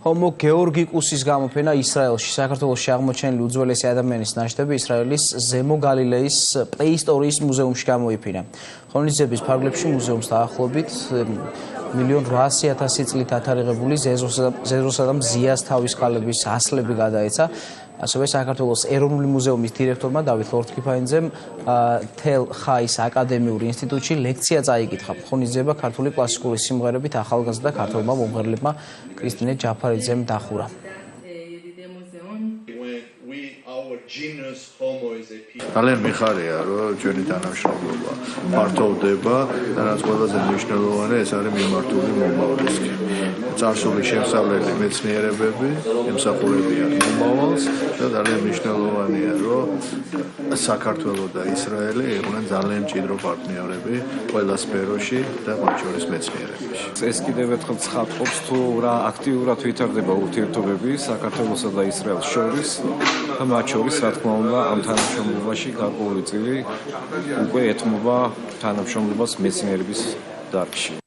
ჰომო გეორგიკუსის გამოფენა ისრაელში. საქართველოში აღმოჩენილი უძველესი ადამიანის ნაშთები ისრაელის ზემო გალილეის პრეისტორიის მუზეუმში გამოიფინა. ღონისძიების ფარგლებში მუზეუმს დაახლოებით 1,800,000 წლით ათარიღებული ზეზოსა და მზიას თავის ქალების ასლები გადაეცა. ასევე საქართველოს ეროვნული მუზეუმის დირექტორმა დავით ლორთქიფანიძემ თელ ხაის აკადემიურ ინსტიტუტში ლექცია წაიკითხა. ღონისძიება ქართული კლასიკური სიმღერებით ახალგაზრდა ქართველმა მომღერლებმა კრისტინე ჯაფარიძემ დახურა. ძალიან მიხარია, რომ ჩვენი თანამშრომლობა ფართოვდება და რაც ყველაზე მნიშვნელოვანია, ეს არის მიმართული მომავლისკენ. წარსული შემსავლელი მეცნიერებები ემსახურებიან მომავალს და ძალიან მნიშვნელოვანია, რომ საქართველო და ისრაელი იყვნენ ძალიან მჭიდრო პარტნიორები ყველა სფეროში და მათ შორის მეცნიერებაში. ეს კიდევ ერთხელ ცხადყოფს თუ რა აქტიურად ვითარდება ურთიერთობები საქართველოსა და ისრაელს შორის და მათ შორის რა თქმა უნდა ამ თანამშრომლობაში გარკვეული წილი უკვე ეთმობა თანამშრომლობას მეცნიერების დარგში.